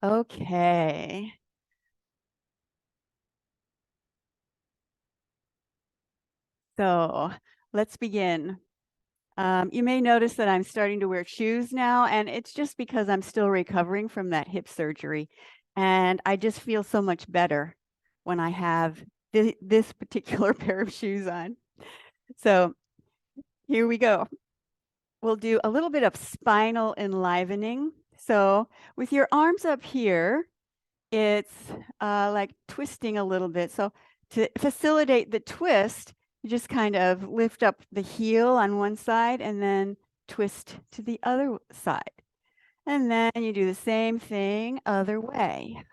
Okay. So let's begin. You may notice that I'm starting to wear shoes now, and it's just because I'm still recovering from that hip surgery. And I just feel so much better when I have this particular pair of shoes on. So here we go. We'll do a little bit of spinal enlivening. So with your arms up here, it's like twisting a little bit. So to facilitate the twist, you just kind of lift up the heel on one side and then twist to the other side. And then you do the same thing other way.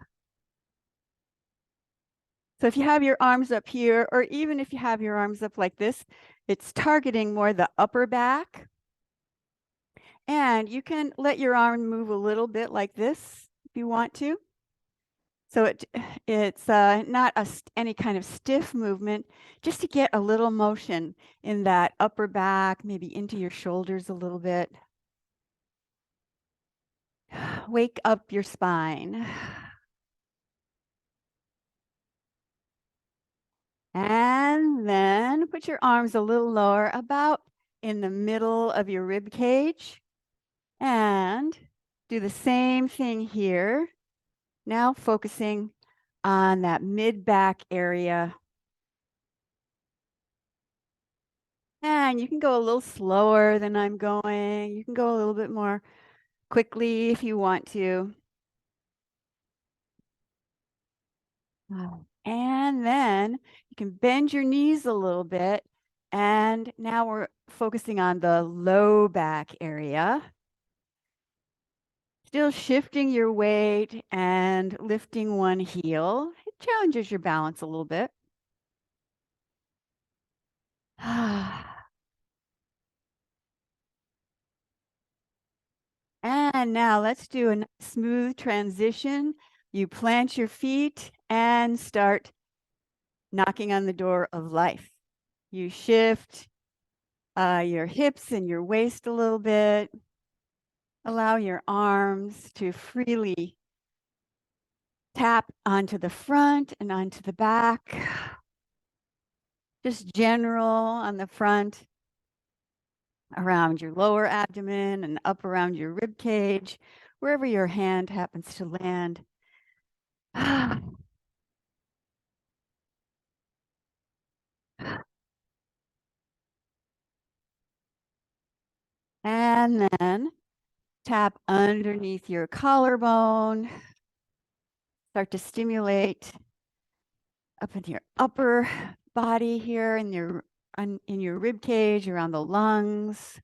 So if you have your arms up here, or even if you have your arms up like this, it's targeting more the upper back. And you can let your arm move a little bit like this if you want to. So it's not any kind of stiff movement, just to get a little motion in that upper back, maybe into your shoulders a little bit. Wake up your spine. And then put your arms a little lower, about in the middle of your rib cage. And do the same thing here. Now focusing on that mid back area. And you can go a little slower than I'm going. You can go a little bit more quickly if you want to. And then you can bend your knees a little bit. And now we're focusing on the low back area. Still shifting your weight and lifting one heel. It challenges your balance a little bit. And now let's do a smooth transition. You plant your feet and start knocking on the door of life. You shift your hips and your waist a little bit. Allow your arms to freely tap onto the front and onto the back. Just general on the front, around your lower abdomen and up around your rib cage, wherever your hand happens to land. And then tap underneath your collarbone. Start to stimulate up in your upper body here in your rib cage, around the lungs.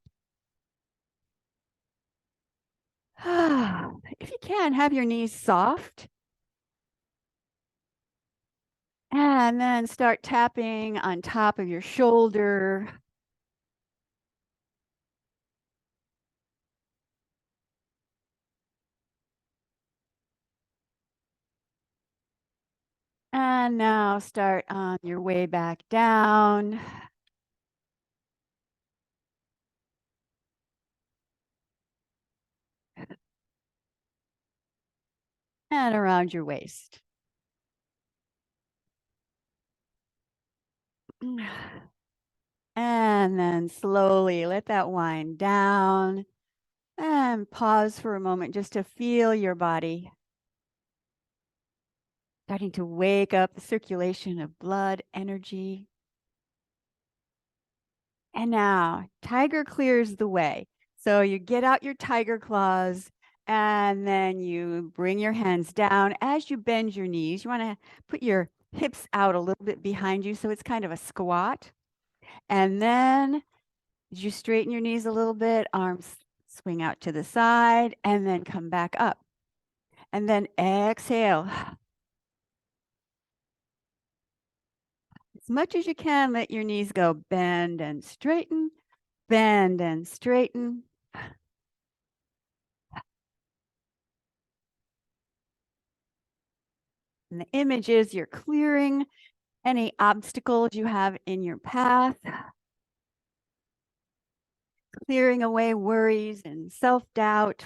If you can, have your knees soft. And then start tapping on top of your shoulder. And now start on your way back down. And around your waist. And then slowly let that wind down and pause for a moment just to feel your body starting to wake up, the circulation of blood, energy. And now tiger clears the way. So you get out your tiger claws and then you bring your hands down. As you bend your knees, you want to put your hips out a little bit behind you so it's kind of a squat. And then as you straighten your knees a little bit, arms swing out to the side and then come back up. And then exhale. As much as you can, let your knees go. Bend and straighten, bend and straighten. And the image is you're clearing any obstacles you have in your path, clearing away worries and self-doubt.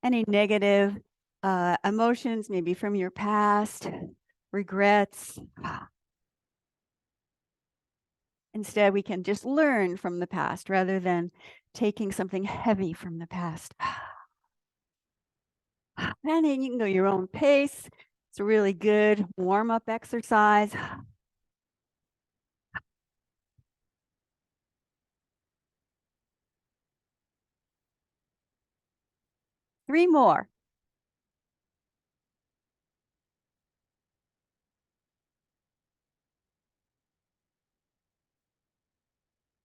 any negative emotions, maybe from your past, regrets. Instead, we can just learn from the past rather than taking something heavy from the past. And then you can go your own pace. It's a really good warm-up exercise. 3 more.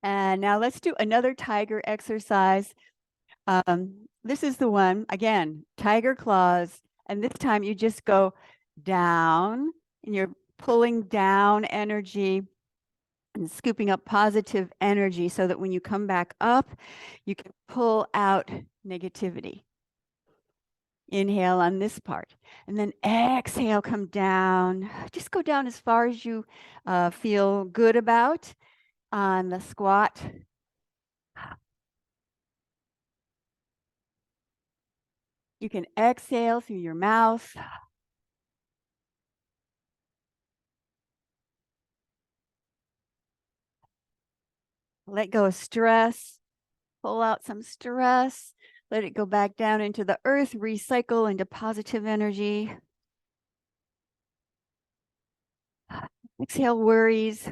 And now let's do another tiger exercise. This is the one, again, tiger claws. And this time you just go down and you're pulling down energy and scooping up positive energy so that when you come back up, you can pull out negativity. Inhale on this part and then exhale, come down. Just go down as far as you feel good about on the squat. You can exhale through your mouth. Let go of stress. Pull out some stress. Let it go back down into the earth. Recycle into positive energy. Exhale worries.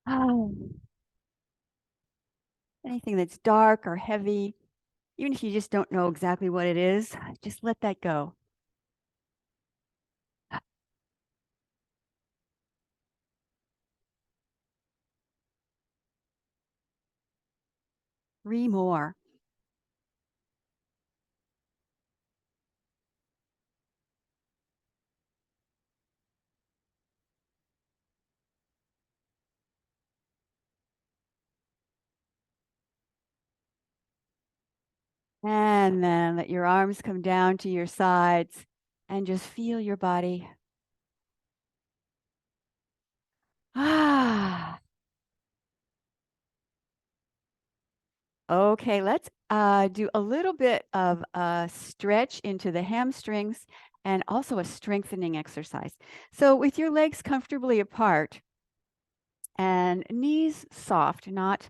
Oh. Anything that's dark or heavy, even if you just don't know exactly what it is, just let that go. 3 more. And then let your arms come down to your sides and just feel your body. Ah. Okay, let's do a little bit of a stretch into the hamstrings and also a strengthening exercise. So with your legs comfortably apart and knees soft, not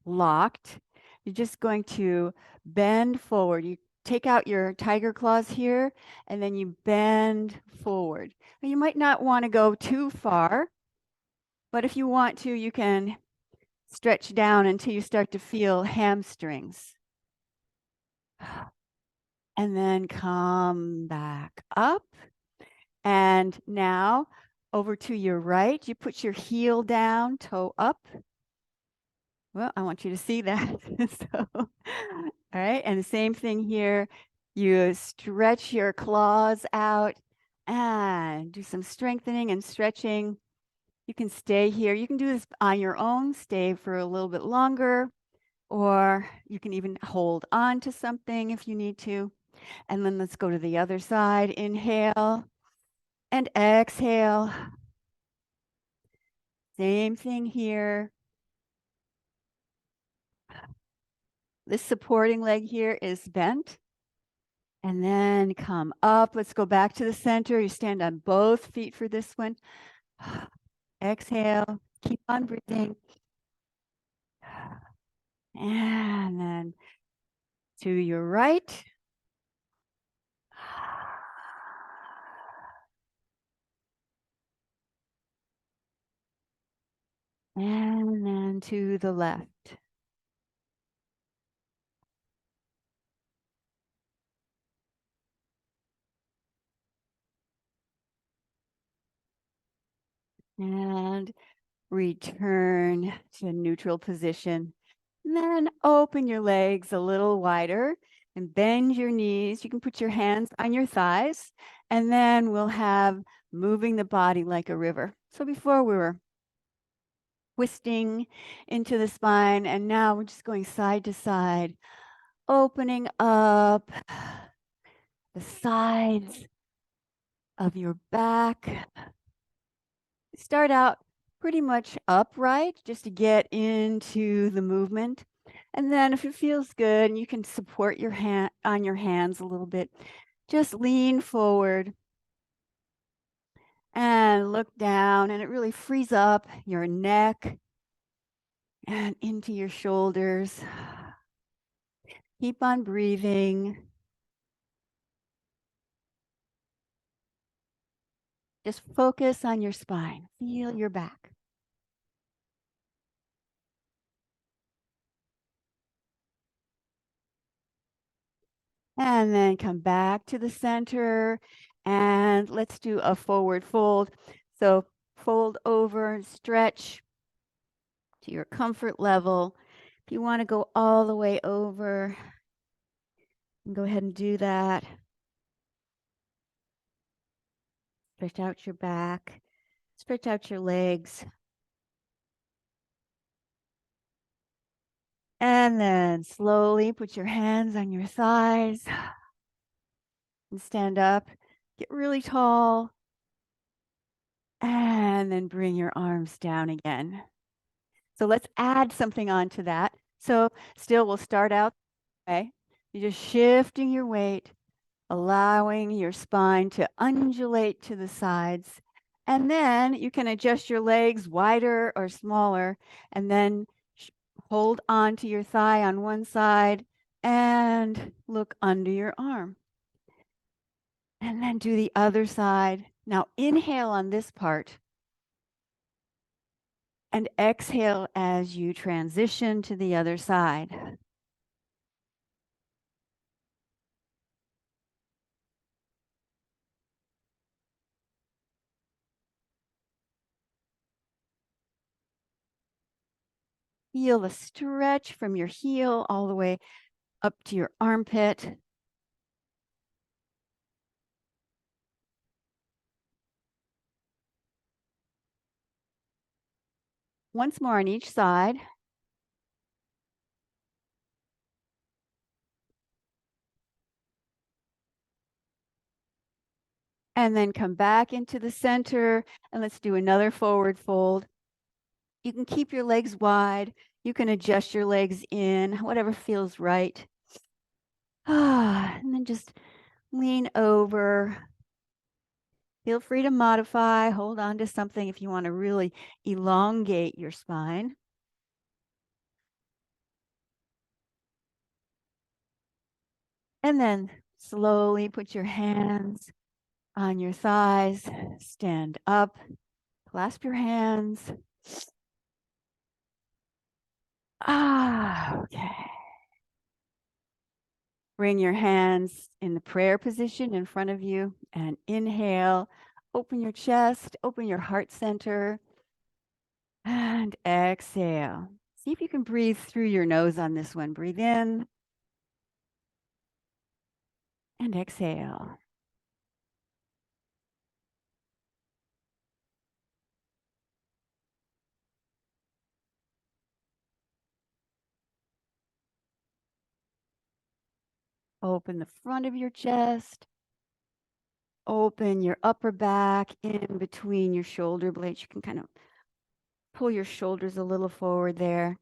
locked, you're just going to bend forward. You take out your tiger claws here and then you bend forward. Now, you might not want to go too far, but if you want to, you can stretch down until you start to feel hamstrings. And then come back up. And now over to your right, you put your heel down, toe up. Well, I want you to see that. So, all right. And the same thing here. You stretch your claws out and do some strengthening and stretching. You can stay here. You can do this on your own, stay for a little bit longer, or you can even hold on to something if you need to. And then let's go to the other side. Inhale and exhale. Same thing here. This supporting leg here is bent. And then come up. Let's go back to the center. You stand on both feet for this one. Exhale. Keep on breathing. And then to your right. And then to the left. And return to neutral position. And then open your legs a little wider and bend your knees. You can put your hands on your thighs, and then we'll have moving the body like a river. So before we were twisting into the spine, and now we're just going side to side, opening up the sides of your back. Start out pretty much upright just to get into the movement. And then if it feels good and you can support your hand on your hands a little bit, just lean forward and look down, and it really frees up your neck and into your shoulders. Keep on breathing. Just focus on your spine. Feel your back. And then come back to the center, and let's do a forward fold. So fold over and stretch to your comfort level. If you want to go all the way over, go ahead and do that. Stretch out your back, stretch out your legs. And then slowly put your hands on your thighs and stand up. Get really tall. And then bring your arms down again. So let's add something onto that. So still we'll start out okay. You're just shifting your weight, allowing your spine to undulate to the sides. And then you can adjust your legs wider or smaller, and then hold on to your thigh on one side and look under your arm. And then do the other side. Now inhale on this part and exhale as you transition to the other side. Feel the stretch from your heel all the way up to your armpit. Once more on each side. And then come back into the center, and let's do another forward fold. You can keep your legs wide. You can adjust your legs in, whatever feels right. And then just lean over. Feel free to modify, hold on to something if you want to really elongate your spine. And then slowly put your hands on your thighs, stand up, clasp your hands. Okay. Bring your hands in the prayer position in front of you and inhale. Open your chest, open your heart center, and exhale. See if you can breathe through your nose on this one. Breathe in and exhale. Open the front of your chest. Open your upper back in between your shoulder blades. You can kind of pull your shoulders a little forward there.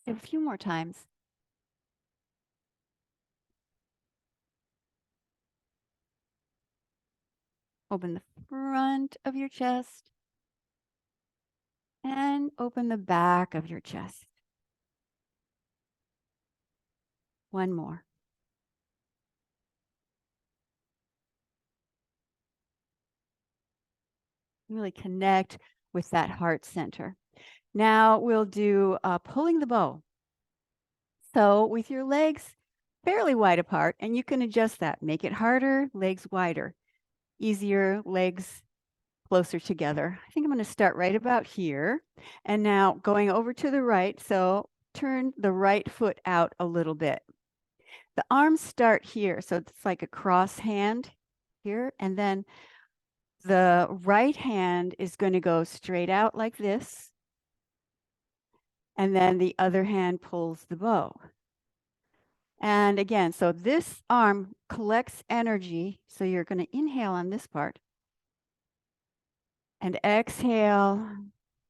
A few more times. Open the front of your chest and open the back of your chest. One more. Really connect with that heart center. Now we'll do pulling the bow. So with your legs fairly wide apart, and you can adjust that. Make it harder, legs wider. Easier, legs closer together. I think I'm going to start right about here. And now going over to the right. So turn the right foot out a little bit. The arms start here. So it's like a cross hand here. And then the right hand is going to go straight out like this. And then the other hand pulls the bow. And again, so this arm collects energy. So you're going to inhale on this part. And exhale,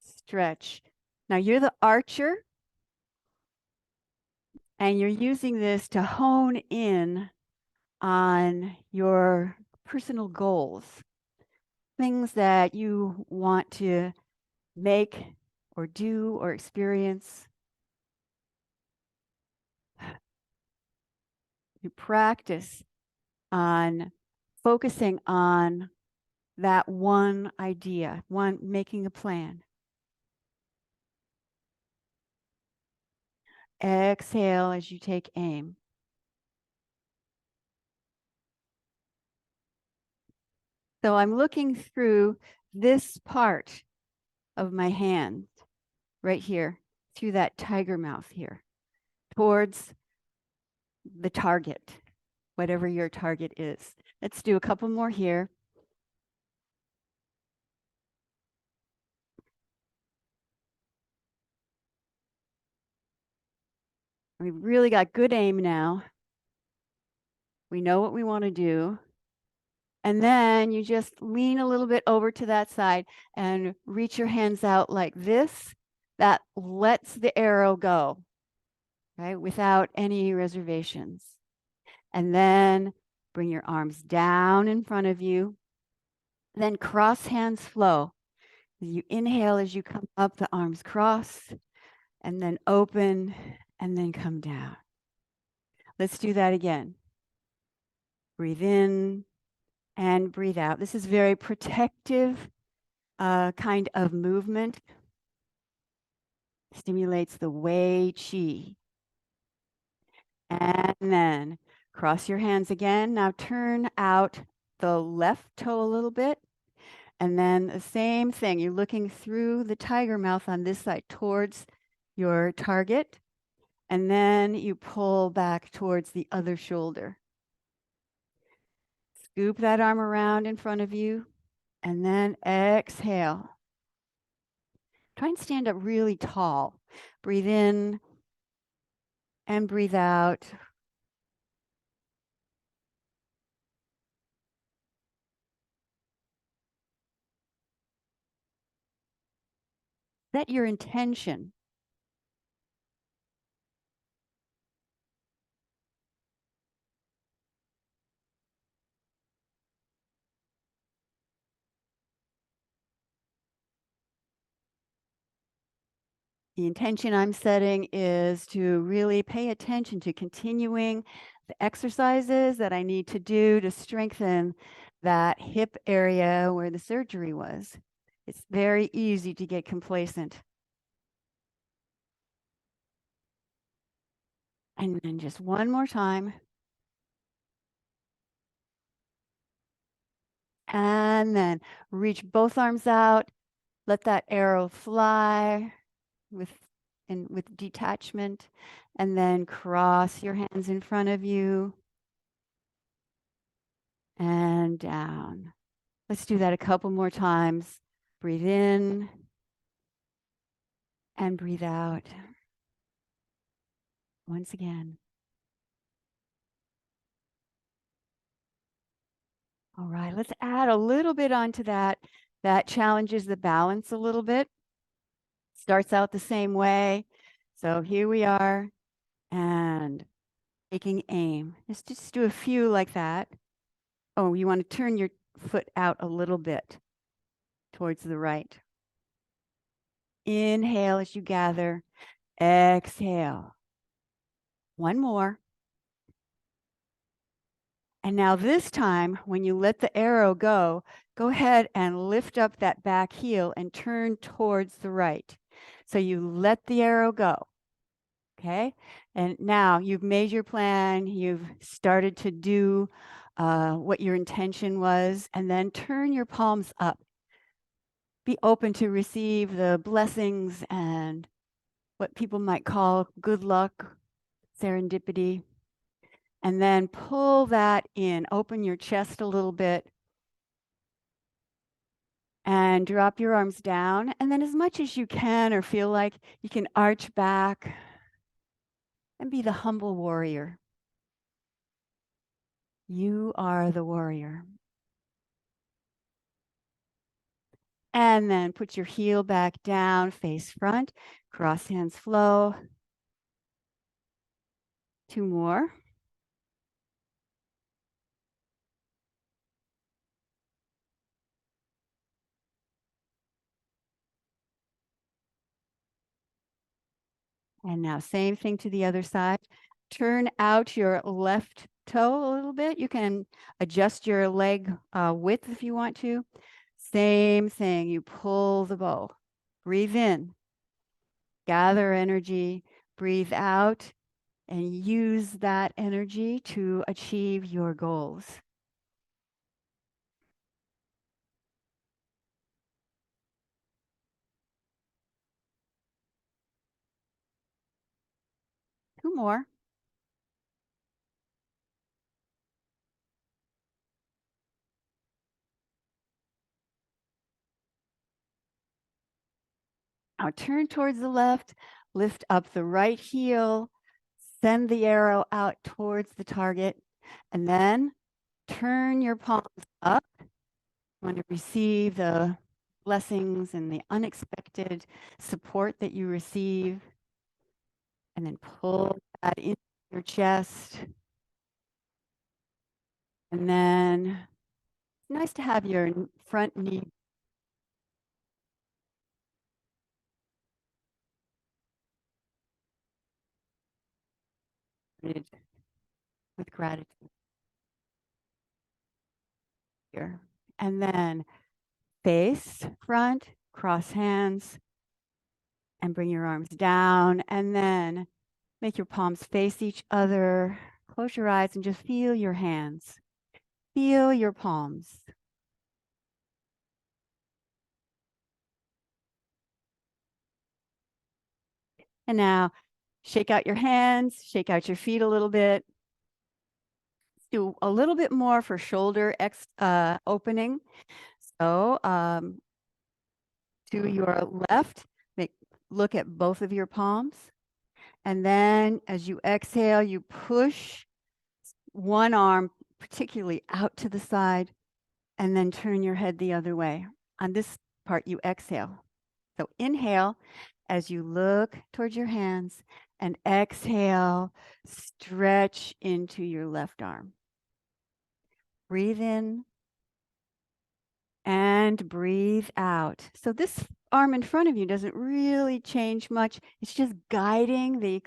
stretch. Now you're the archer. And you're using this to hone in on your personal goals, things that you want to make or do or experience. You practice on focusing on that one idea, making a plan. Exhale as you take aim. So I'm looking through this part of my hand right here, through that tiger mouth here, towards the target, whatever your target is. Let's do a couple more here. We've really got good aim now. We know what we want to do. And then you just lean a little bit over to that side and reach your hands out like this. That lets the arrow go, right, without any reservations. And then bring your arms down in front of you. Then cross hands flow. You inhale as you come up, the arms cross, and then open, and then come down. Let's do that again. Breathe in and breathe out. This is very protective kind of movement. Stimulates the Wei Qi. And then cross your hands again. Now turn out the left toe a little bit. And then the same thing. You're looking through the tiger mouth on this side towards your target. And then you pull back towards the other shoulder. Scoop that arm around in front of you. And then exhale. Try and stand up really tall. Breathe in and breathe out. Set your intention. The intention I'm setting is to really pay attention to continuing the exercises that I need to do to strengthen that hip area where the surgery was. It's very easy to get complacent. And then just one more time. And then reach both arms out. Let that arrow fly with detachment. And then cross your hands in front of you. And down. Let's do that a couple more times. Breathe in and breathe out. Once again. All right, let's add a little bit onto that. That challenges the balance a little bit. Starts out the same way. So here we are, and taking aim. Let's just do a few like that. Oh, you want to turn your foot out a little bit towards the right. Inhale as you gather. Exhale. One more. And now this time, when you let the arrow go, go ahead and lift up that back heel and turn towards the right. So you let the arrow go. Okay. And now you've made your plan. You've started to do what your intention was, and then turn your palms up. Be open to receive the blessings and what people might call good luck, serendipity. And then pull that in. Open your chest a little bit. And drop your arms down. And then as much as you can or feel like, you can arch back and be the humble warrior. You are the warrior. And then put your heel back down, face front, cross hands flow. 2 more. And now same thing to the other side. Turn out your left toe a little bit. You can adjust your leg width if you want to. Same thing. You pull the bow. Breathe in. Gather energy. Breathe out. And use that energy to achieve your goals. Two more. Now turn towards the left, lift up the right heel, send the arrow out towards the target, and then turn your palms up. You want to receive the blessings and the unexpected support that you receive, and then pull that into your chest. And then it's nice to have your front knee with gratitude here. And then face front, cross hands, and bring your arms down. And then make your palms face each other. Close your eyes and just feel your hands. Feel your palms. And now shake out your hands, shake out your feet a little bit. Do a little bit more for shoulder opening. So to your left, look at both of your palms. And then as you exhale, you push one arm particularly out to the side and then turn your head the other way. On this part, you exhale. So inhale as you look towards your hands and exhale, stretch into your left arm. Breathe in and breathe out. So this arm in front of you doesn't really change much. It's just guiding the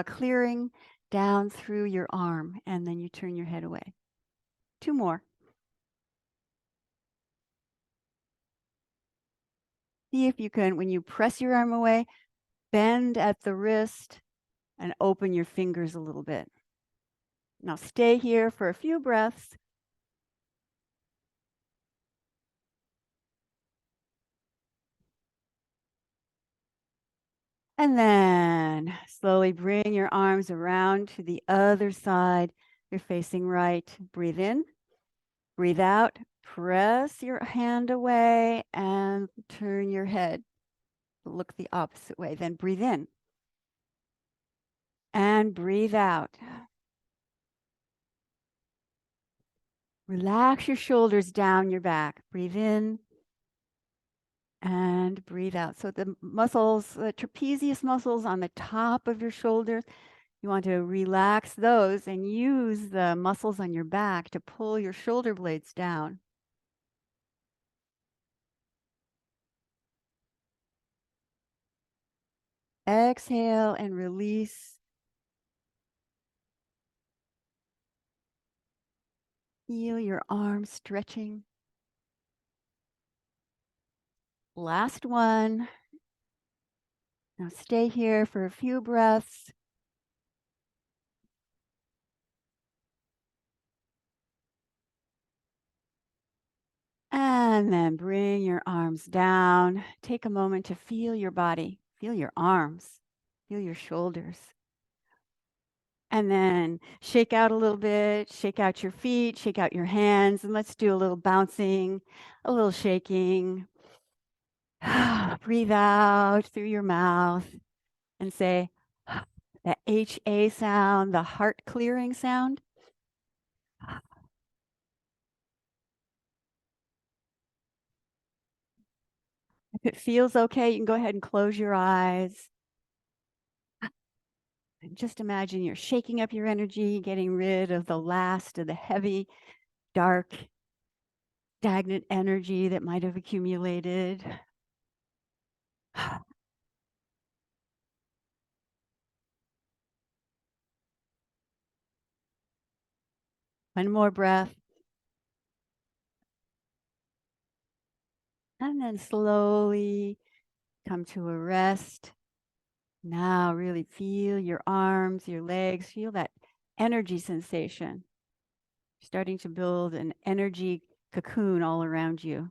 clearing down through your arm, and then you turn your head away. Two more. See if you can, when you press your arm away, bend at the wrist and open your fingers a little bit. Now stay here for a few breaths. And then slowly bring your arms around to the other side. You're facing right. Breathe in, breathe out, press your hand away and turn your head. Look the opposite way. Then breathe in and breathe out. Relax your shoulders down your back. Breathe in and breathe out. So the muscles, the trapezius muscles on the top of your shoulders, you want to relax those and use the muscles on your back to pull your shoulder blades down. Exhale and release. Feel your arms stretching. Last one. Now stay here for a few breaths. And then bring your arms down. Take a moment to feel your body, feel your arms, feel your shoulders. And then shake out a little bit, shake out your feet, shake out your hands, and let's do a little bouncing, a little shaking. Breathe out through your mouth and say the HA sound, the heart clearing sound. If it feels okay, you can go ahead and close your eyes. Just imagine you're shaking up your energy, getting rid of the last of the heavy, dark, stagnant energy that might have accumulated. One more breath. And then slowly come to a rest. Now really feel your arms, your legs, feel that energy sensation. Starting to build an energy cocoon all around you.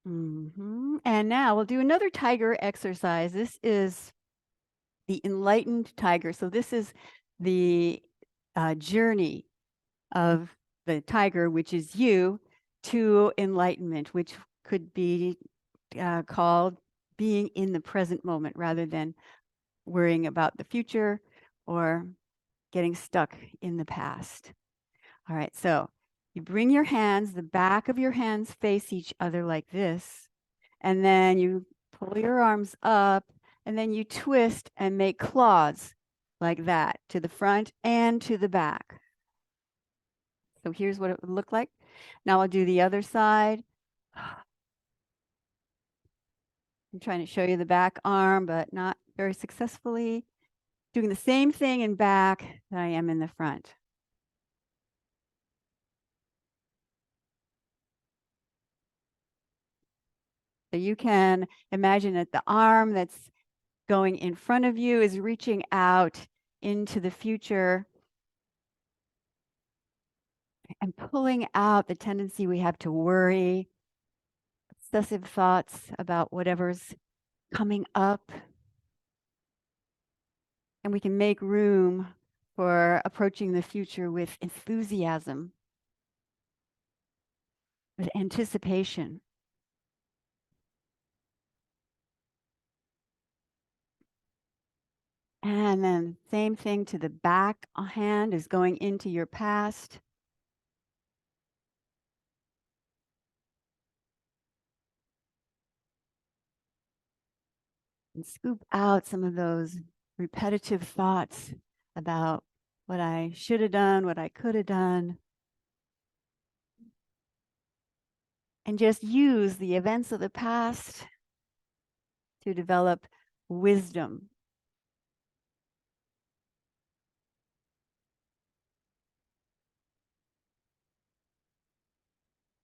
And now we'll do another tiger exercise. This is the enlightened tiger. So this is the journey of the tiger, which is you, to enlightenment, which could be called being in the present moment rather than worrying about the future or getting stuck in the past. All right, so you bring your hands, the back of your hands face each other like this, and then you pull your arms up, and then you twist and make claws like that to the front and to the back. So here's what it would look like. Now I'll do the other side. I'm trying to show you the back arm, but not very successfully. Doing the same thing in back that I am in the front. So you can imagine that the arm that's going in front of you is reaching out into the future and pulling out the tendency we have to worry, obsessive thoughts about whatever's coming up. And we can make room for approaching the future with enthusiasm, with anticipation. And then same thing to the back hand is going into your past. And scoop out some of those repetitive thoughts about what I should have done, what I could have done. And just use the events of the past to develop wisdom.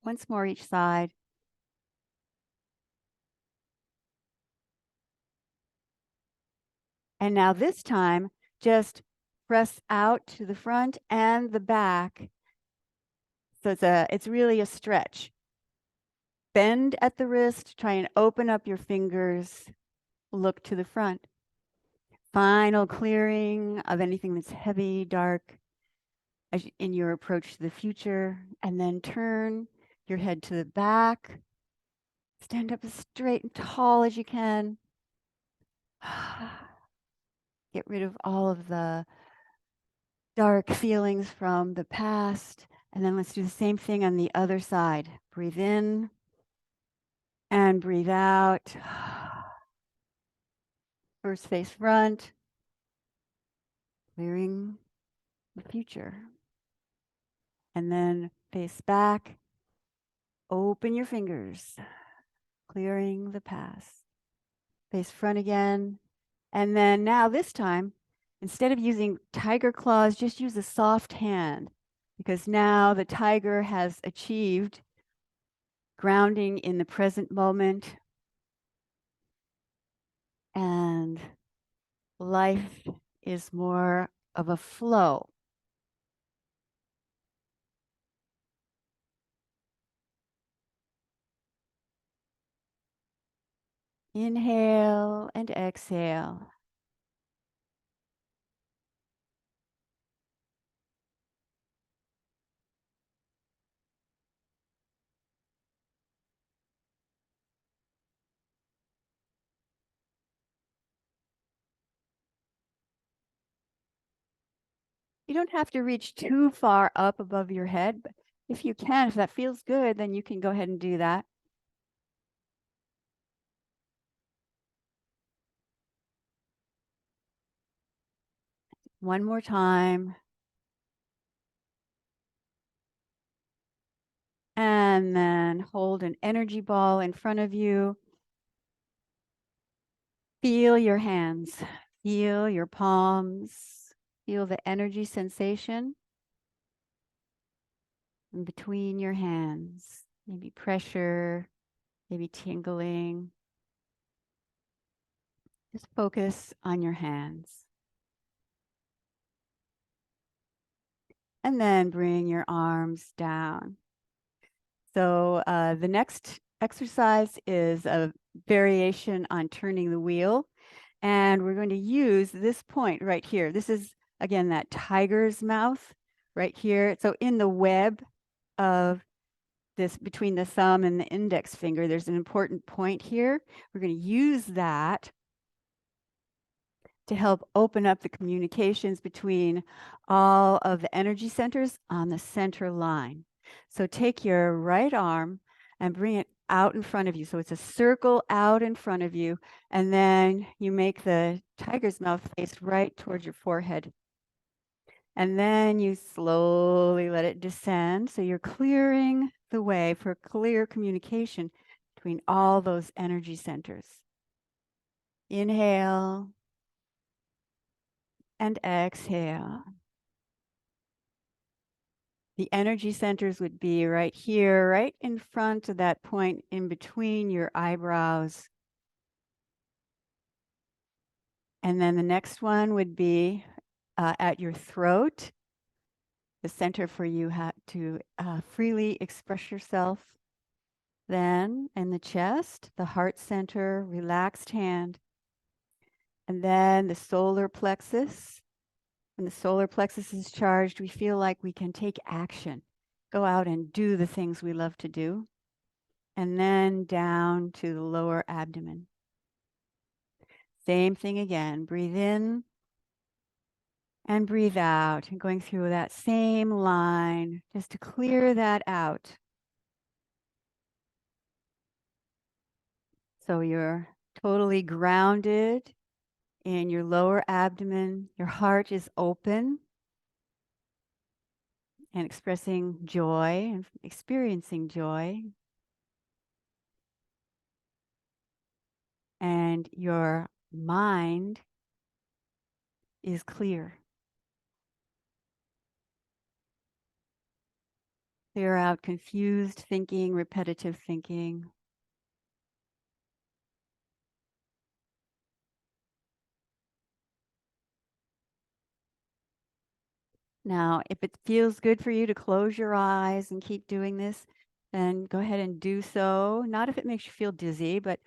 Once more each side. And now this time, just press out to the front and the back. So it's really a stretch. Bend at the wrist, try and open up your fingers, look to the front. Final clearing of anything that's heavy, dark, in your approach to the future, and then turn your head to the back. Stand up as straight and tall as you can. Get rid of all of the dark feelings from the past. And then let's do the same thing on the other side. Breathe in and breathe out. First face front, clearing the future. And then face back, open your fingers, clearing the past. Face front again. And then now this time, instead of using tiger claws, just use a soft hand, because now the tiger has achieved grounding in the present moment, and life is more of a flow. Inhale and exhale. You don't have to reach too far up above your head, but if you can, if that feels good, then you can go ahead and do that. One more time. And then hold an energy ball in front of you. Feel your hands. Feel your palms. Feel the energy sensation in between your hands. Maybe pressure, maybe tingling. Just focus on your hands. And then bring your arms down. So the next exercise is a variation on turning the wheel. And we're going to use this point right here. This is, again, that tiger's mouth right here. So in the web of this, between the thumb and the index finger, there's an important point here. We're going to use that to help open up the communications between all of the energy centers on the center line. So take your right arm and bring it out in front of you. So it's a circle out in front of you. And then you make the tiger's mouth face right towards your forehead. And then you slowly let it descend. So you're clearing the way for clear communication between all those energy centers. Inhale and exhale. The energy centers would be right here, right in front of that point in between your eyebrows. And then the next one would be at your throat, the center for you to freely express yourself. Then in the chest, the heart center, relaxed hand. And then the solar plexus. When the solar plexus is charged, we feel like we can take action, go out and do the things we love to do. And then down to the lower abdomen. Same thing again. Breathe in and breathe out, and going through that same line just to clear that out. So you're totally grounded in your lower abdomen. Your heart is open and expressing joy and experiencing joy. And your mind is clear. Clear out confused thinking, repetitive thinking. Now, if it feels good for you to close your eyes and keep doing this, then go ahead and do so. Not if it makes you feel dizzy, but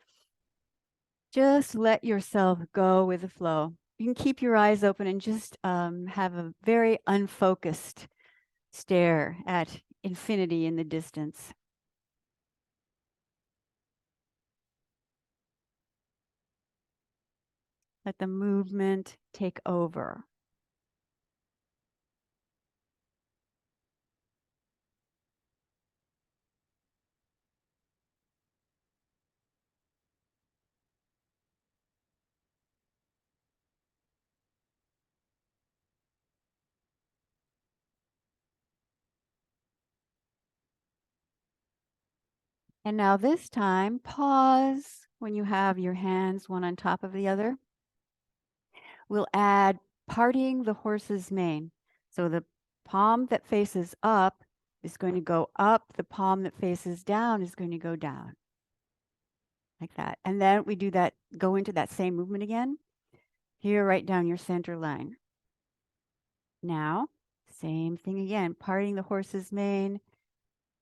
just let yourself go with the flow. You can keep your eyes open and just have a very unfocused stare at infinity in the distance. Let the movement take over. And now this time, pause when you have your hands one on top of the other. We'll add parting the horse's mane. So the palm that faces up is going to go up. The palm that faces down is going to go down. Like that. And then we do that, go into that same movement again. Here, right down your center line. Now, same thing again, parting the horse's mane.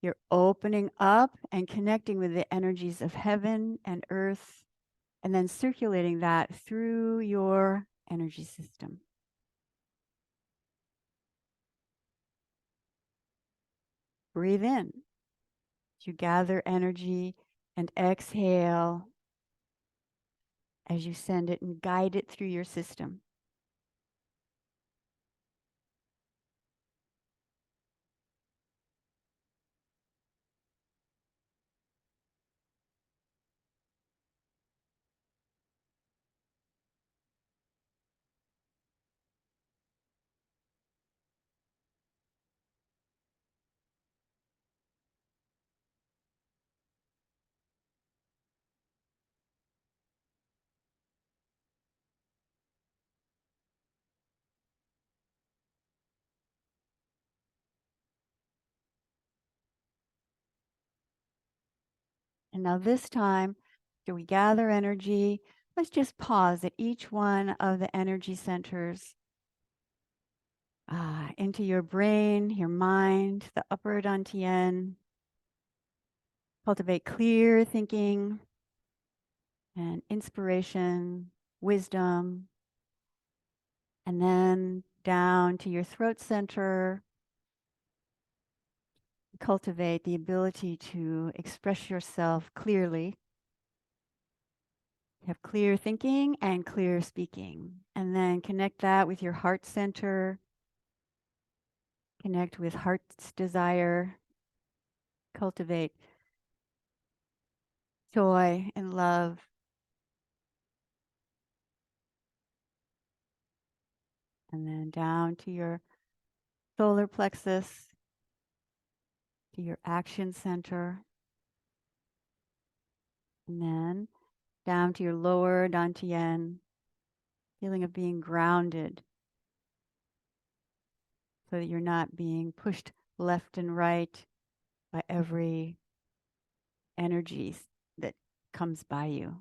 You're opening up and connecting with the energies of heaven and earth, and then circulating that through your energy system. Breathe in. You gather energy, and exhale as you send it and guide it through your system. And now this time, after we gather energy, let's just pause at each one of the energy centers into your brain, your mind, the upper dantian. Cultivate clear thinking and inspiration, wisdom, and then down to your throat center. Cultivate the ability to express yourself clearly. Have clear thinking and clear speaking. And then connect that with your heart center. Connect with heart's desire. Cultivate joy and love. And then down to your solar plexus, to your action center. And then down to your lower dantian, feeling of being grounded so that you're not being pushed left and right by every energy that comes by you.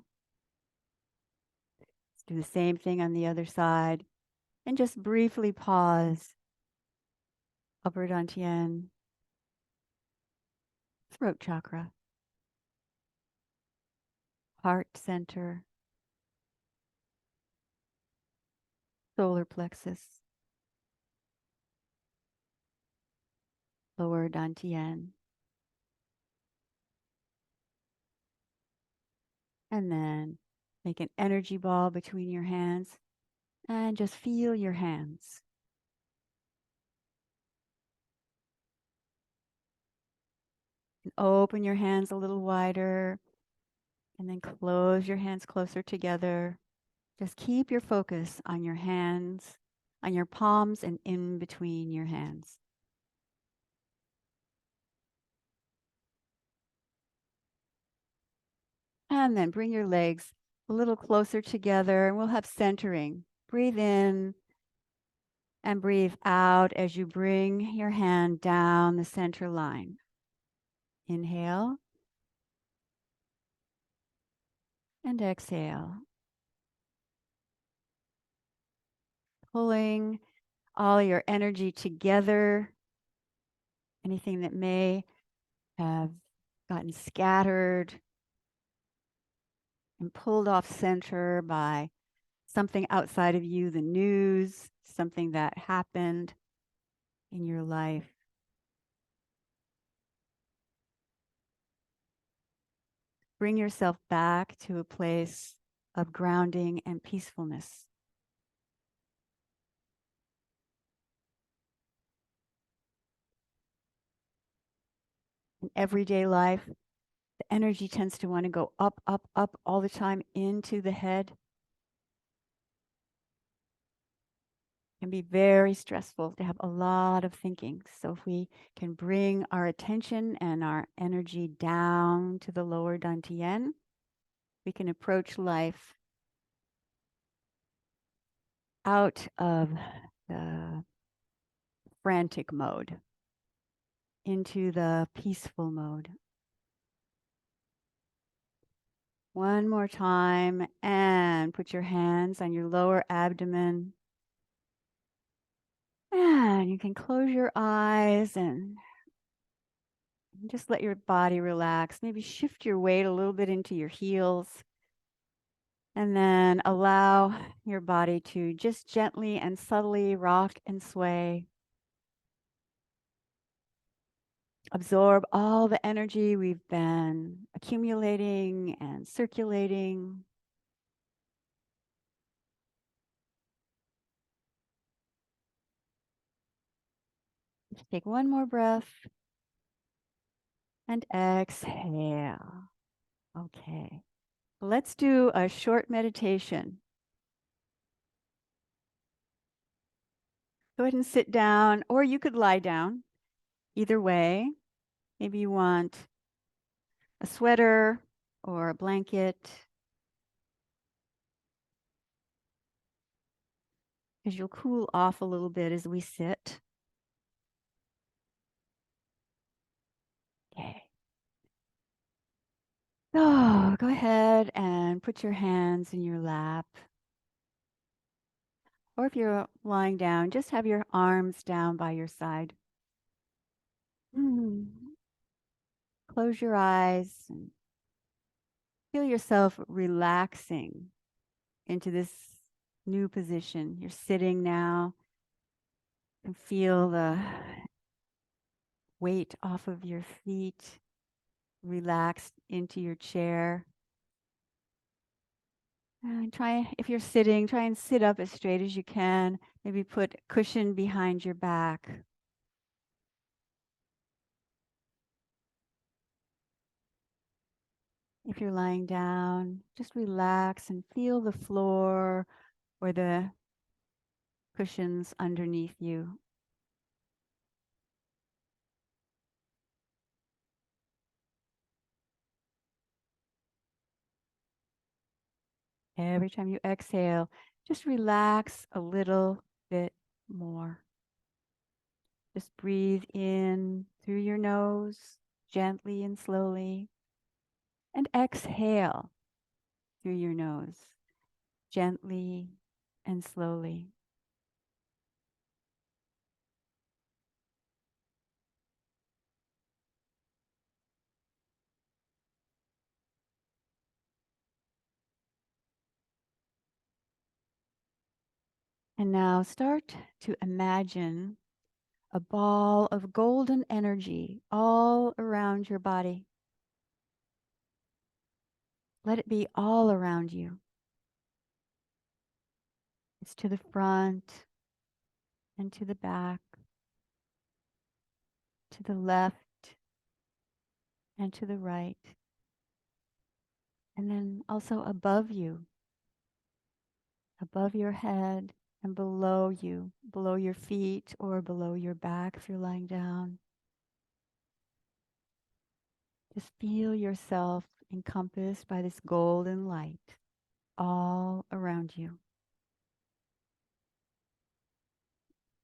Let's do the same thing on the other side and just briefly pause. Upper dantian, throat chakra, heart center, solar plexus, lower dantian, and then make an energy ball between your hands and just feel your hands. And open your hands a little wider and then close your hands closer together. Just keep your focus on your hands, on your palms and in between your hands. And then bring your legs a little closer together and we'll have centering. Breathe in and breathe out as you bring your hand down the center line. Inhale and exhale. Pulling all your energy together. Anything that may have gotten scattered and pulled off center by something outside of you, the news, something that happened in your life. Bring yourself back to a place of grounding and peacefulness. In everyday life, the energy tends to want to go up, up, up all the time into the head. It can be very stressful to have a lot of thinking. So if we can bring our attention and our energy down to the lower dantian, we can approach life out of the frantic mode into the peaceful mode. One more time, and put your hands on your lower abdomen. And you can close your eyes and just let your body relax. Maybe shift your weight a little bit into your heels. And then allow your body to just gently and subtly rock and sway. Absorb all the energy we've been accumulating and circulating. Just take one more breath and exhale. Okay, let's do a short meditation. Go ahead and sit down, or you could lie down. Either way, maybe you want a sweater or a blanket, because you'll cool off a little bit as we sit. Okay. So go ahead and put your hands in your lap. Or if you're lying down, just have your arms down by your side. Close your eyes and feel yourself relaxing into this new position. You're sitting now and feel the weight off of your feet, relaxed into your chair. And if you're sitting, try and sit up as straight as you can. Maybe put a cushion behind your back. If you're lying down, just relax and feel the floor or the cushions underneath you. Every time you exhale, just relax a little bit more. Just breathe in through your nose, gently and slowly, and exhale through your nose, gently and slowly. And now start to imagine a ball of golden energy all around your body. Let it be all around you. It's to the front and to the back, to the left and to the right, and then also above you, above your head and below you, below your feet or below your back if you're lying down. Just feel yourself encompassed by this golden light all around you.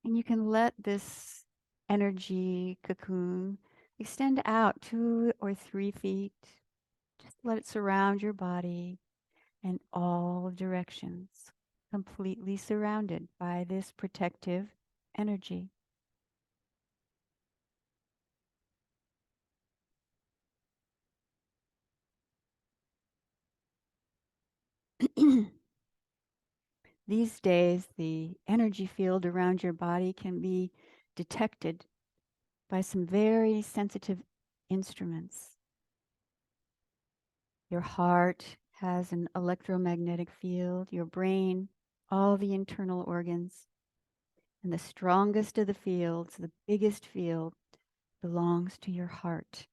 And you can let this energy cocoon extend out 2 or 3 feet. Just let it surround your body in all directions, completely surrounded by this protective energy. These days, the energy field around your body can be detected by some very sensitive instruments. Your heart has an electromagnetic field, your brain, all the internal organs. And the strongest of the fields, the biggest field, belongs to your heart.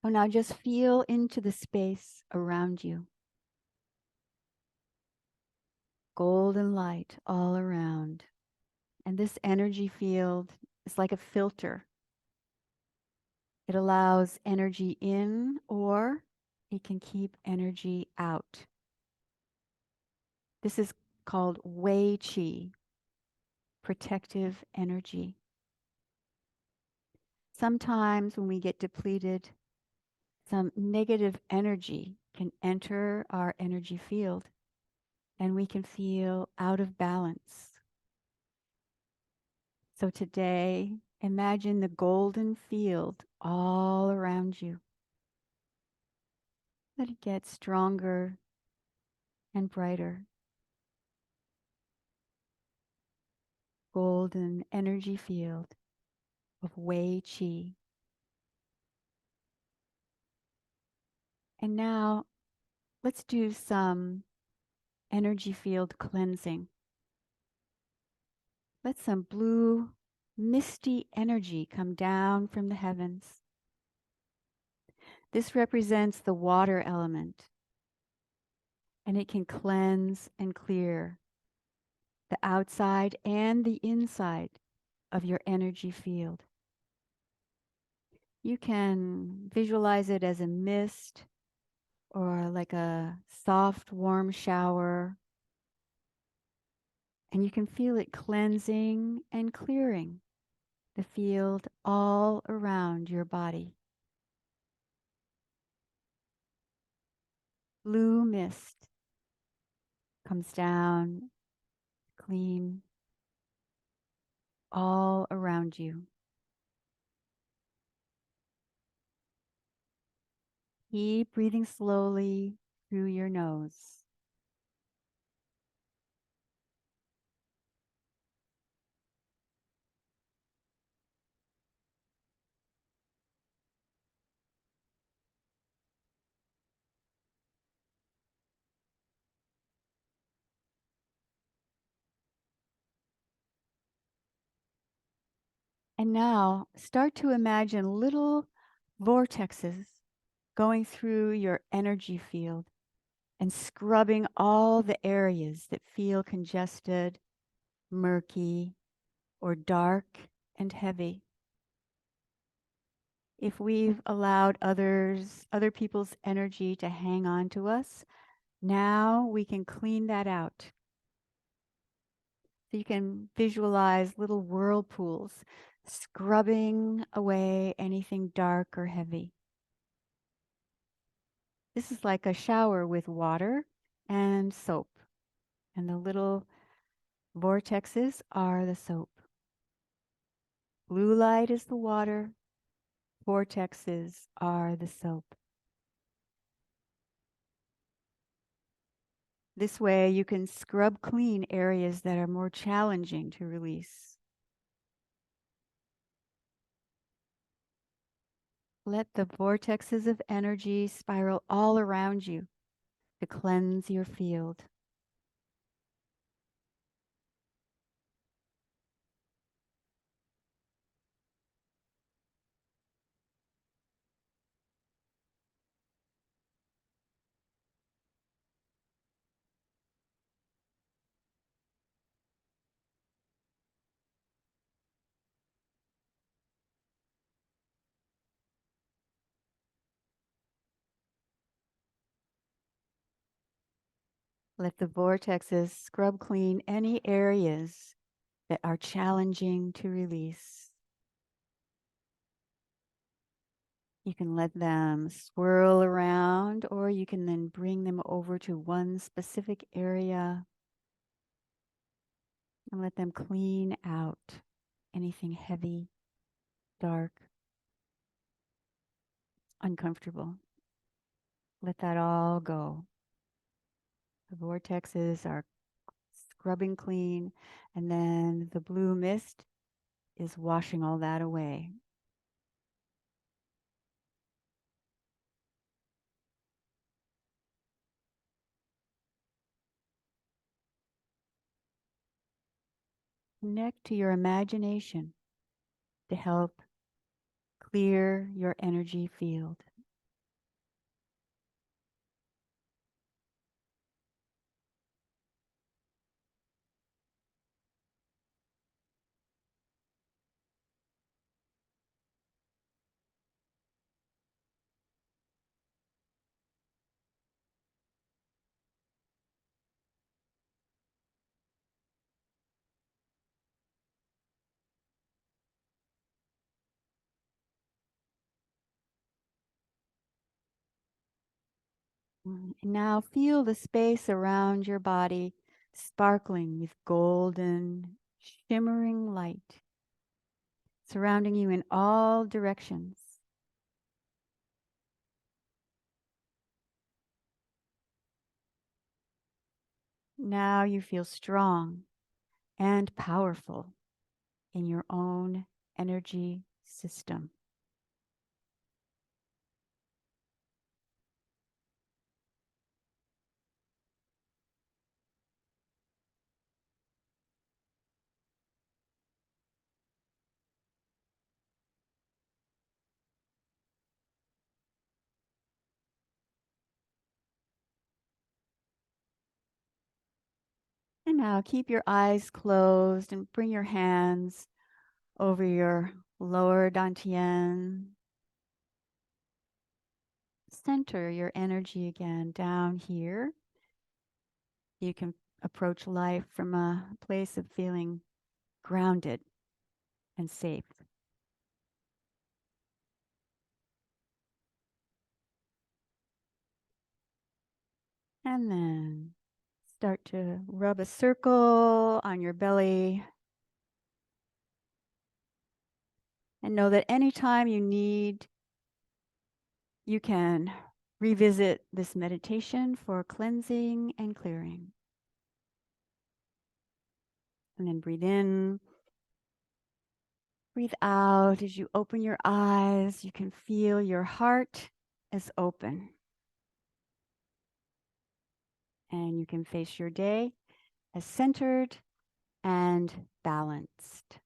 So now just feel into the space around you. Golden light all around. And this energy field is like a filter. It allows energy in, or it can keep energy out. This is called Wei Qi, protective energy. Sometimes when we get depleted, some negative energy can enter our energy field and we can feel out of balance. So today, imagine the golden field all around you. Let it get stronger and brighter. Golden energy field of Wei Qi. And now let's do some energy field cleansing. Let some blue, misty energy come down from the heavens. This represents the water element, and it can cleanse and clear the outside and the inside of your energy field. You can visualize it as a mist or like a soft, warm shower, and you can feel it cleansing and clearing the field all around your body. Blue mist comes down clean all around you. Keep breathing slowly through your nose. And now start to imagine little vortexes going through your energy field and scrubbing all the areas that feel congested, murky, or dark and heavy. If we've allowed other people's energy to hang on to us, now we can clean that out. So you can visualize little whirlpools scrubbing away anything dark or heavy. This is like a shower with water and soap, and the little vortexes are the soap. Blue light is the water, vortexes are the soap. This way you can scrub clean areas that are more challenging to release. Let the vortexes of energy spiral all around you to cleanse your field. Let the vortexes scrub clean any areas that are challenging to release. You can let them swirl around, or you can then bring them over to one specific area and let them clean out anything heavy, dark, uncomfortable. Let that all go. The vortexes are scrubbing clean, and then the blue mist is washing all that away. Connect to your imagination to help clear your energy field. And now feel the space around your body sparkling with golden, shimmering light, surrounding you in all directions. Now you feel strong and powerful in your own energy system. And now keep your eyes closed and bring your hands over your lower dantian. Center your energy again down here. You can approach life from a place of feeling grounded, and safe. And then start to rub a circle on your belly. And know that anytime you need, you can revisit this meditation for cleansing and clearing. And then breathe in, breathe out. As you open your eyes, you can feel your heart is open. And you can face your day as centered and balanced.